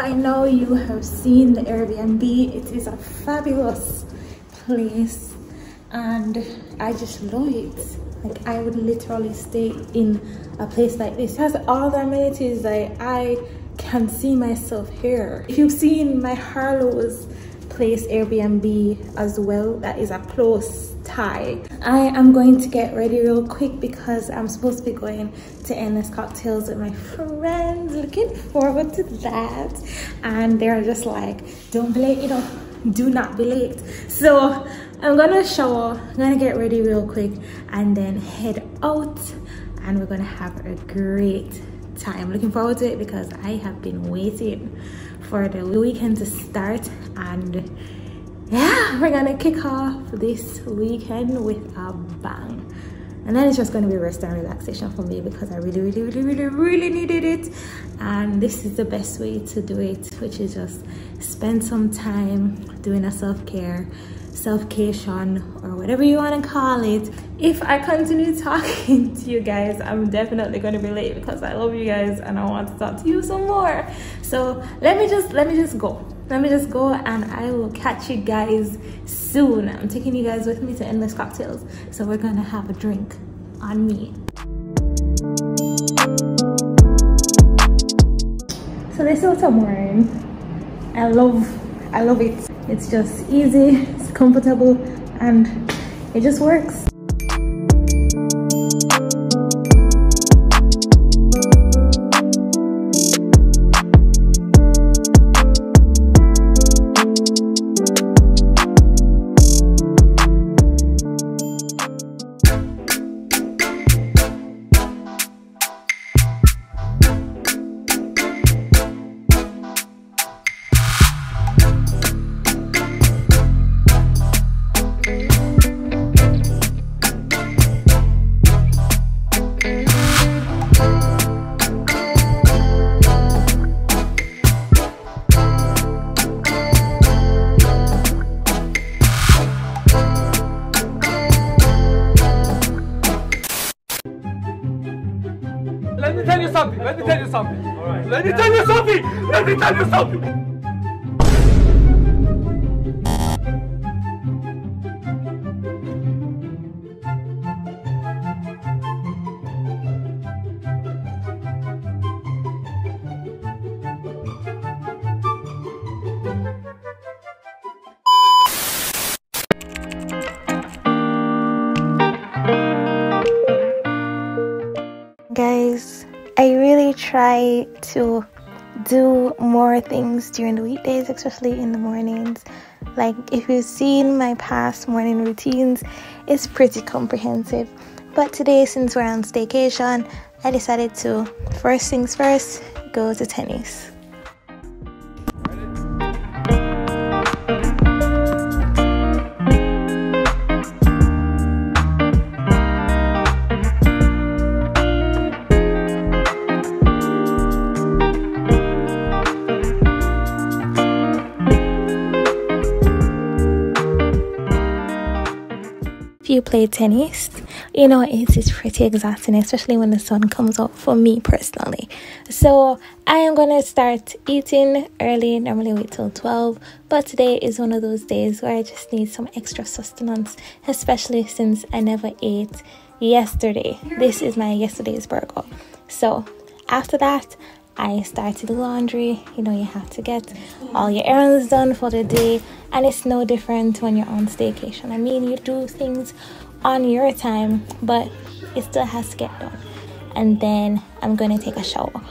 by now you have seen the Airbnb. It is a fabulous place and I just love it. Like, I would literally stay in a place like this. It has all the amenities. Like, I can see myself here. If you've seen my Harlow's place Airbnb as well, that is a close tie. I am going to get ready real quick because I'm supposed to be going to Endless Cocktails with my friends. Looking forward to that. And they're just like, don't be late, you know, do not be late. So I'm gonna shower, I'm gonna get ready real quick and then head out, and we're gonna have a great time. Looking forward to it because I have been waiting for the weekend to start, and yeah, we're gonna kick off this weekend with a bang. And then it's just gonna be rest and relaxation for me because I really needed it, and this is the best way to do it, which is just spend some time doing a self-care, self-cation, or whatever you want to call it. If I continue talking to you guys, I'm definitely going to be late because I love you guys and I want to talk to you some more. So let me just go and I will catch you guys soon. I'm taking you guys with me to Endless Cocktails, so we're gonna have a drink on me. So this is what I'm wearing. I love it. It's just easy, it's comfortable, and it just works. Let me tell you something. Let me tell you something. All right. Let me tell you something. Let me tell you something. Guys, I really try to do more things during the weekdays, especially in the mornings. Like, if you've seen my past morning routines, it's pretty comprehensive. But today, since we're on staycation, I decided to, first things first, go to tennis. You play tennis, you know, it is pretty exhausting, especially when the sun comes up, for me personally. So I am gonna start eating early. Normally wait till 12, but today is one of those days where I just need some extra sustenance, especially since I never ate yesterday. This is my yesterday's burger. So after that, I started the laundry. You know, you have to get all your errands done for the day, and it's no different when you're on staycation. I mean, you do things on your time, but it still has to get done. And then I'm going to take a shower.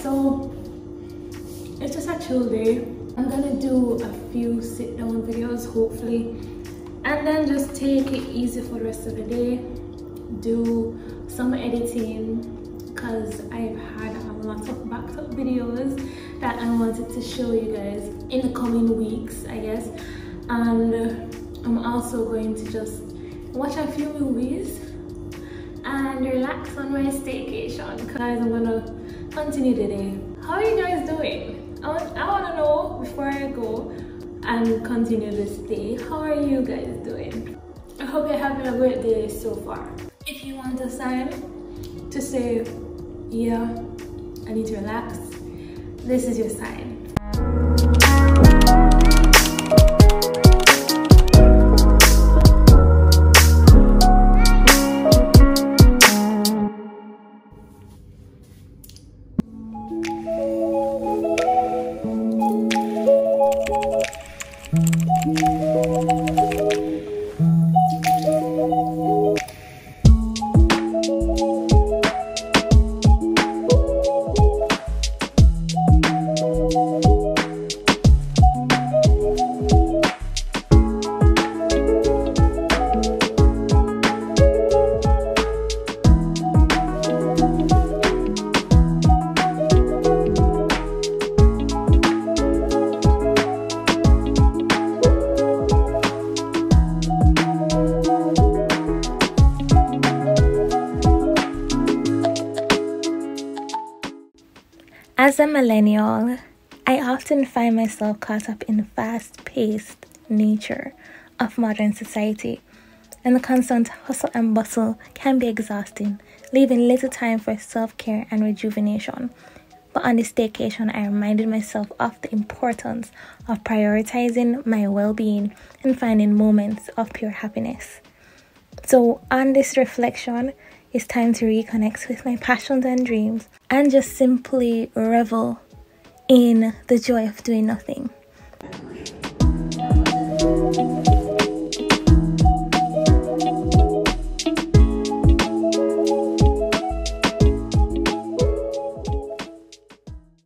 So it's just a chill day. I'm gonna do a few sit down videos hopefully, and then just take it easy for the rest of the day. do some editing because I've had lots of backed up videos that I wanted to show you guys in the coming weeks, I guess. And I'm also going to just watch a few movies and relax on my staycation. Guys, I'm gonna continue the day. How are you guys doing? I want to know before I go and continue this day. How are you guys doing? I hope you're having a great day so far. If you want a sign to say, yeah, I need to relax, this is your sign. As a millennial, I often find myself caught up in the fast-paced nature of modern society, and the constant hustle and bustle can be exhausting, leaving little time for self-care and rejuvenation. But on this staycation, I reminded myself of the importance of prioritizing my well-being and finding moments of pure happiness. So on this reflection, it's time to reconnect with my passions and dreams and just simply revel in the joy of doing nothing.